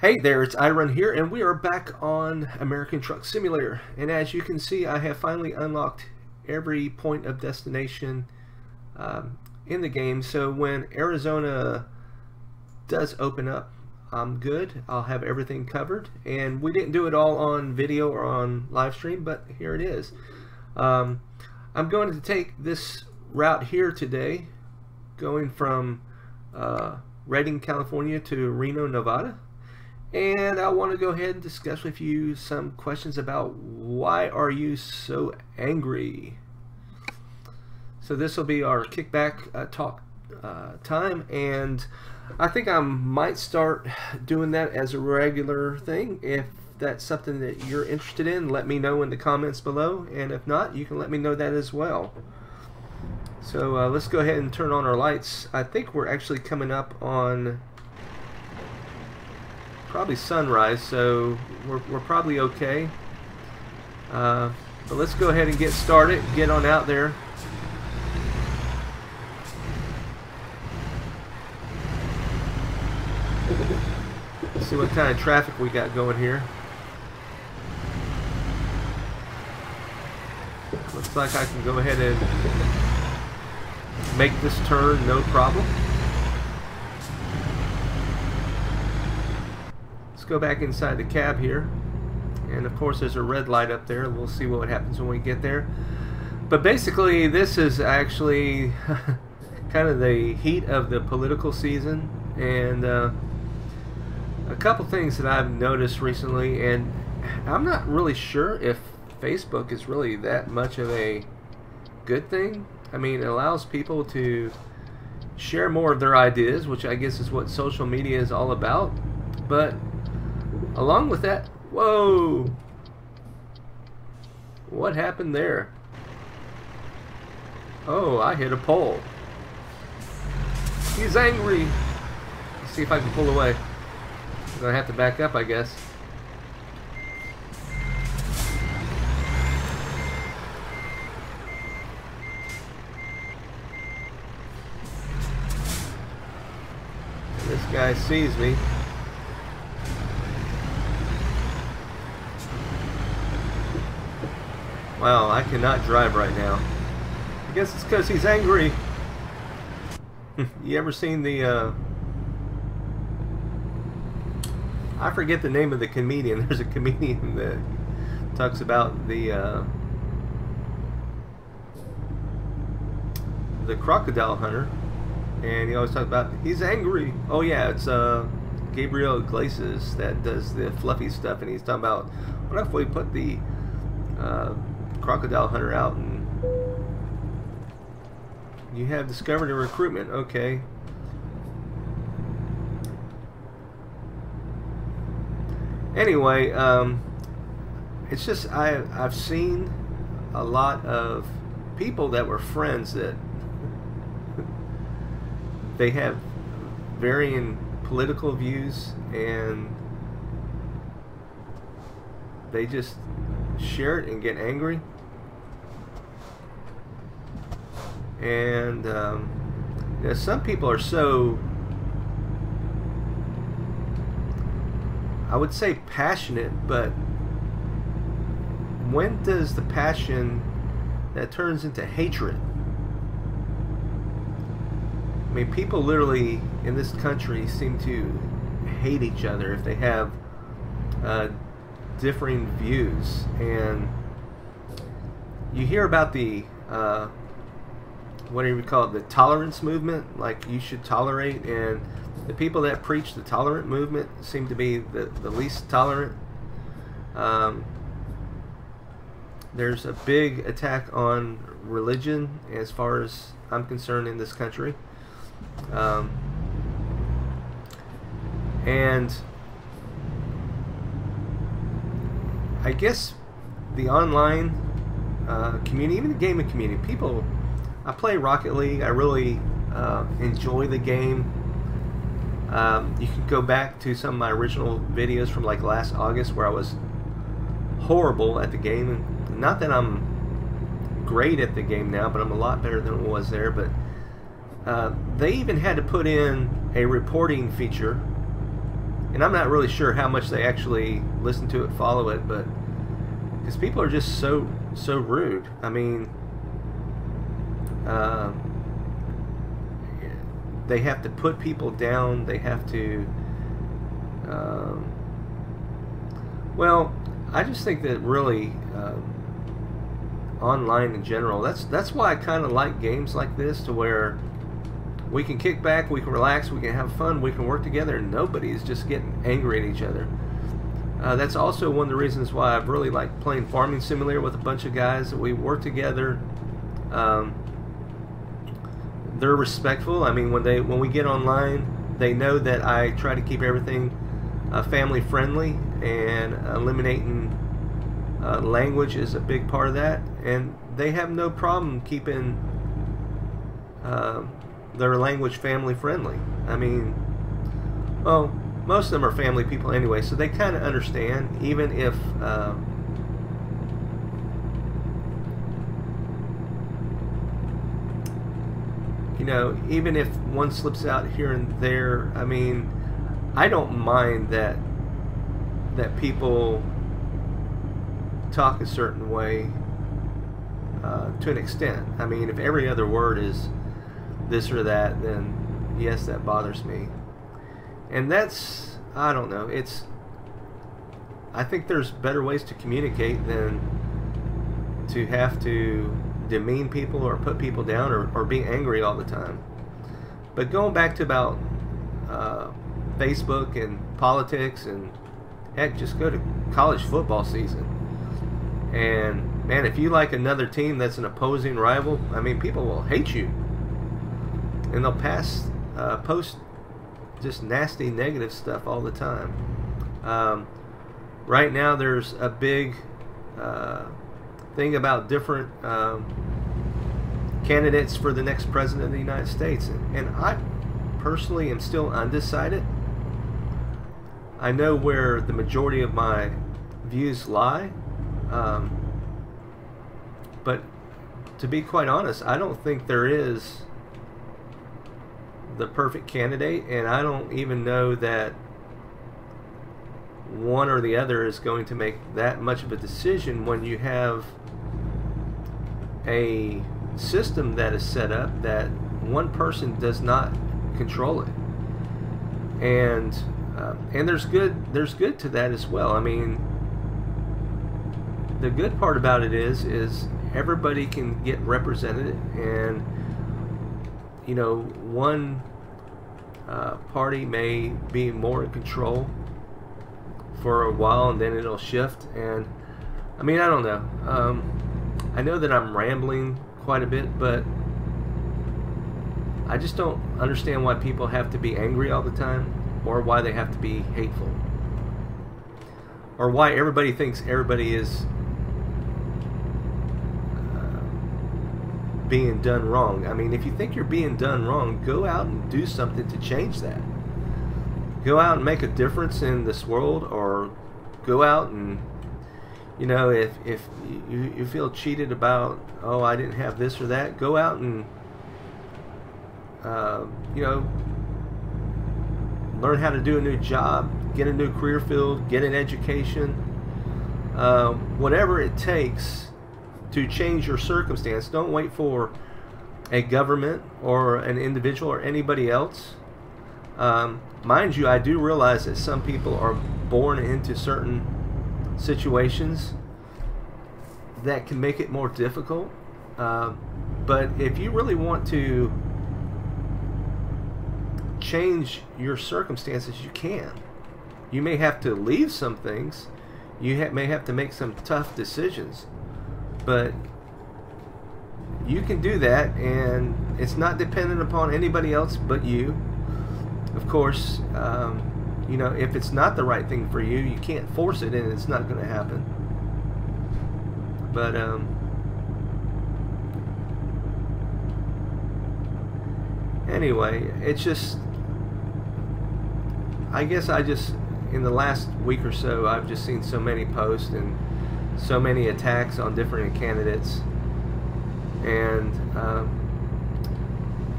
Hey there, it's iRun here, and we are back on American Truck Simulator. And as you can see, I have finally unlocked every point of destination in the game. So when Arizona does open up, I'm good. I'll have everything covered. And we didn't do it all on video or on live stream, but here it is. I'm going to take this route here today, going from Redding, California to Reno, Nevada. And I want to go ahead and discuss with you some questions about why are you so angry. So this will be our kickback talk time, and I think I might start doing that as a regular thing. If that's something that you're interested in, let me know in the comments below, and if not, you can let me know that as well. So let's go ahead and turn on our lights. I think we're actually coming up on probably sunrise, so we're probably okay. But let's go ahead and get started, get on out there. Let's see what kind of traffic we got going here. Looks like I can go ahead and make this turn no problem. Let's go back inside the cab here, and of course there's a red light up there. We'll see what happens when we get there. But basically this is actually kind of the heat of the political season, and a couple things that I've noticed recently, and I'm not really sure if Facebook is really that much of a good thing. I mean, it allows people to share more of their ideas, which I guess is what social media is all about. But along with that, whoa! What happened there? Oh, I hit a pole. He's angry. Let's see if I can pull away. I'm gonna have to back up, I guess. This guy sees me. Wow, I cannot drive right now. I guess it's because he's angry. You ever seen the I forget the name of the comedian. There's a comedian that talks about the crocodile hunter, and he always talks about he's angry. Oh yeah, it's Gabriel Iglesias that does the fluffy stuff, and he's talking about what if we put the crocodile hunter out and you have discovered a recruitment. Okay. Anyway, it's just I've seen a lot of people that were friends that they have varying political views, and they just share it and get angry. And you know, some people are so, I would say, passionate, but when does the passion that turns into hatred? I mean, people literally in this country seem to hate each other if they have differing views. And you hear about the what do you call it, the tolerance movement, like you should tolerate, and the people that preach the tolerant movement seem to be the least tolerant. There's a big attack on religion as far as I'm concerned in this country. And I guess the online community, even the gaming community, people, I play Rocket League. I really enjoy the game. You can go back to some of my original videos from like last August where I was horrible at the game. And not that I'm great at the game now, but I'm a lot better than I was there. But they even had to put in a reporting feature and I'm not really sure how much they actually listen to it, follow it, but because people are just so rude. I mean, they have to put people down. They have to. Well, I just think that really online in general. That's why I kind of like games like this, to where we can kick back, we can relax, we can have fun, we can work together, and nobody's just getting angry at each other. That's also one of the reasons why I've really liked playing Farming Simulator with a bunch of guys. That we work together. They're respectful. I mean, when we get online, they know that I try to keep everything family friendly, and eliminating language is a big part of that. And they have no problem keeping their language family friendly. I mean, well, most of them are family people anyway, so they kind of understand, even if you know, even if one slips out here and there. I mean, I don't mind that people talk a certain way to an extent. I mean, if every other word is this or that, then yes, that bothers me. And that's, I don't know, I think there's better ways to communicate than to have to demean people or put people down, or be angry all the time. But going back to about Facebook and politics, and heck, just go to college football season. And man, if you like another team that's an opposing rival, I mean, people will hate you, and they'll post just nasty negative stuff all the time. Right now there's a big thing about different candidates for the next president of the United States, and I personally am still undecided. I know where the majority of my views lie, but to be quite honest, I don't think there is the perfect candidate, and I don't even know that one or the other is going to make that much of a decision when you have a system that is set up that one person does not control it. And there's good to that as well. I mean, the good part about it is everybody can get represented, and you know, one party may be more in control for a while, and then it'll shift. And I mean, I don't know. I know that I'm rambling quite a bit, but I just don't understand why people have to be angry all the time, or why they have to be hateful, or why everybody thinks everybody is being done wrong. I mean, if you think you're being done wrong, go out and do something to change that. Go out and make a difference in this world, or go out and, you know, if you feel cheated about, oh, I didn't have this or that, go out and you know, learn how to do a new job, get a new career field, get an education, whatever it takes to change your circumstance. Don't wait for a government or an individual or anybody else. Mind you, I do realize that some people are born into certain situations that can make it more difficult. But if you really want to change your circumstances, you can. You may have to leave some things. You may have to make some tough decisions. But you can do that, and it's not dependent upon anybody else but you. Of course, you know, if it's not the right thing for you, you can't force it, and it's not going to happen. But anyway, it's just, I guess in the last week or so, I've just seen so many posts and so many attacks on different candidates, and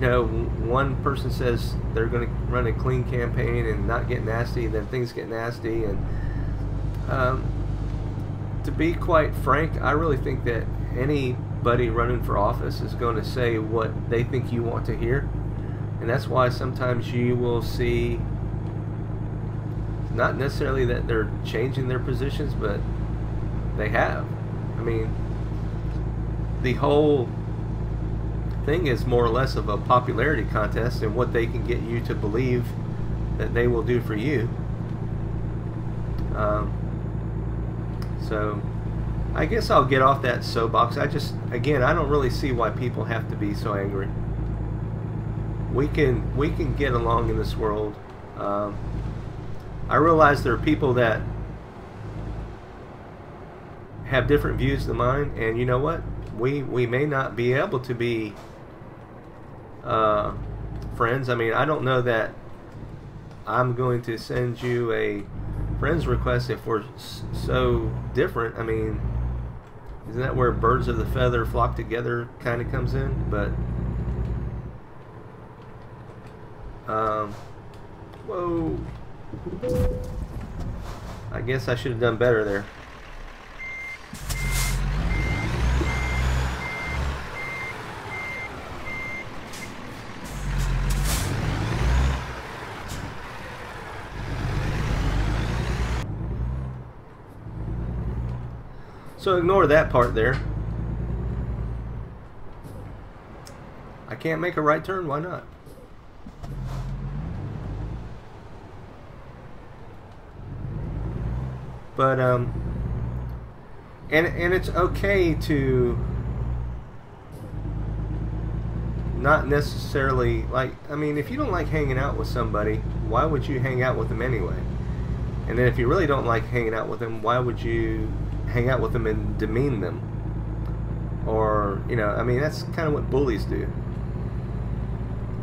you know, one person says they're going to run a clean campaign and not get nasty, then things get nasty. And to be quite frank, I really think that anybody running for office is going to say what they think you want to hear. And that's why sometimes you will see, not necessarily that they're changing their positions, but they have. I mean, the whole thing is more or less of a popularity contest and what they can get you to believe that they will do for you. So I guess I'll get off that soapbox. Again, I don't really see why people have to be so angry. We can get along in this world. I realize there are people that have different views than mine, and you know what? We may not be able to be friends. I mean, I don't know that I'm going to send you a friends request if we're so different. I mean, isn't that where birds of the feather flock together kind of comes in? But whoa, I guess I should have done better there. So ignore that part there. I can't make a right turn, why not? But and it's okay to not necessarily like, I mean, if you don't like hanging out with somebody, why would you hang out with them anyway? And then if you really don't like hanging out with them, why would you hang out with them and demean them? Or, you know, I mean, that's kind of what bullies do.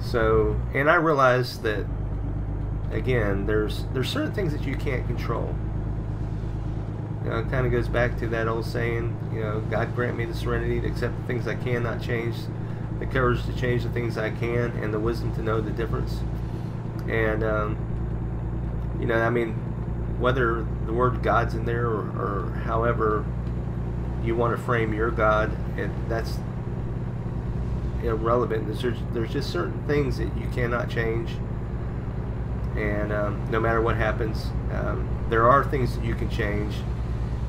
So, and I realize that, again, there's certain things that you can't control. You know, it kind of goes back to that old saying, you know, God grant me the serenity to accept the things I cannot change, the courage to change the things I can, and the wisdom to know the difference. And, you know, I mean, whether the word God's in there or however you want to frame your God, that's irrelevant. There's just certain things that you cannot change, and no matter what happens, there are things that you can change,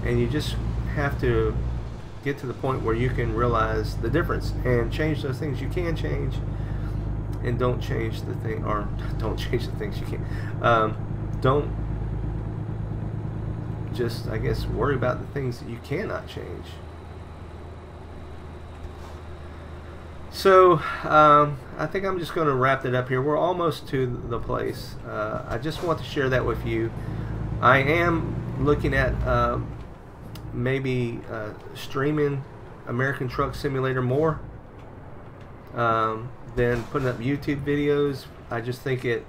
and you just have to get to the point where you can realize the difference and change those things you can change, and don't change the thing, or don't change the things you can't. Don't just, I guess, worry about the things that you cannot change. So I think I'm just going to wrap it up here. We're almost to the place. I just want to share that with you. I am looking at maybe streaming American Truck Simulator more than putting up YouTube videos. I just think it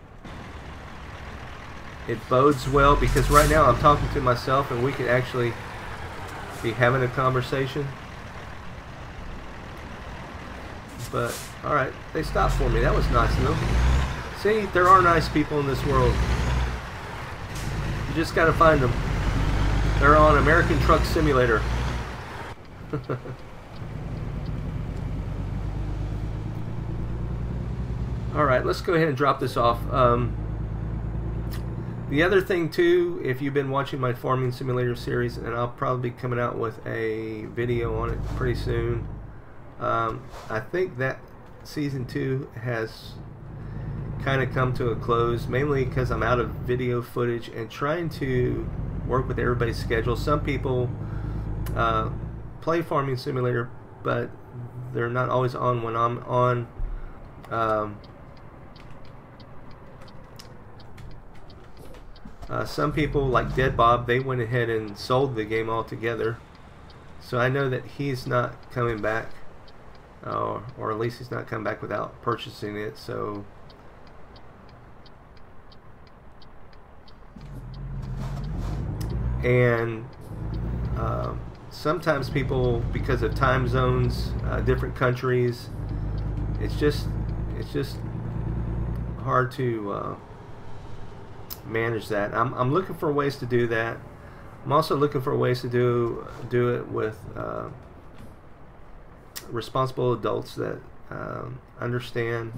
bodes well, because right now I'm talking to myself and we could actually be having a conversation. But alright, they stopped for me. That was nice of them. See, there are nice people in this world. You just gotta find them. They're on American Truck Simulator. Alright, let's go ahead and drop this off. The other thing too, if you've been watching my farming simulator series, and I'll probably be coming out with a video on it pretty soon. I think that season 2 has kind of come to a close, mainly because I'm out of video footage and trying to work with everybody's schedule. Some people play farming simulator, but they're not always on when I'm on. Some people, like Dead Bob, they went ahead and sold the game altogether. So I know that he's not coming back, or at least he's not coming back without purchasing it. So and sometimes people, because of time zones, different countries, It's just hard to manage that. I'm looking for ways to do that. I'm also looking for ways to do it with responsible adults that understand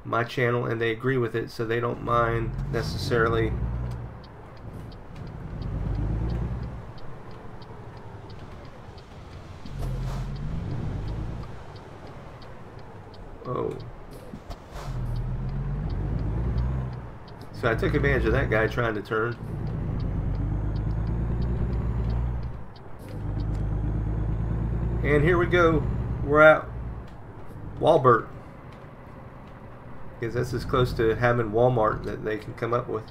my channel and they agree with it, so they don't mind necessarily so I took advantage of that guy trying to turn. And here we go. We're at Walbert, because that's as close to having Walmart that they can come up with.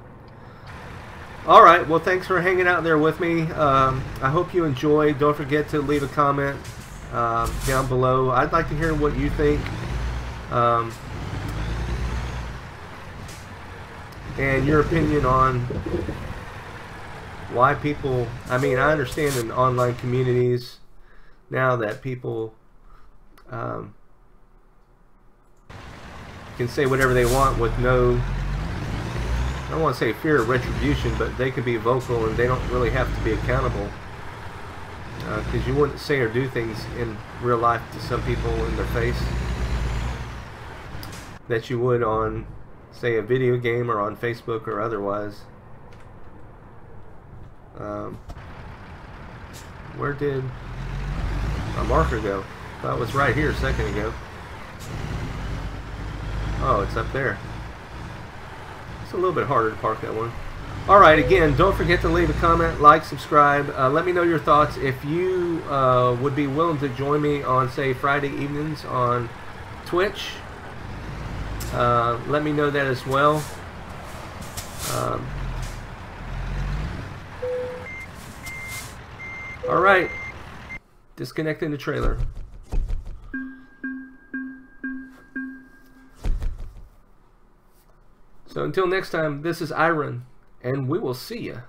Alright, well, thanks for hanging out there with me. I hope you enjoyed. Don't forget to leave a comment down below. I'd like to hear what you think. And your opinion on why people, I mean, I understand in online communities now that people can say whatever they want with no, I don't want to say fear of retribution, but they can be vocal and they don't really have to be accountable, because you wouldn't say or do things in real life to some people in their face that you would on, say, a video game or on Facebook or otherwise. Where did my marker go? I thought it was right here a second ago. Oh, it's up there. It's a little bit harder to park that one. Alright, again, don't forget to leave a comment, like, subscribe. Let me know your thoughts. If you would be willing to join me on, say, Friday evenings on Twitch, let me know that as well. Alright, disconnecting the trailer. So until next time, this is iRun, and we will see ya.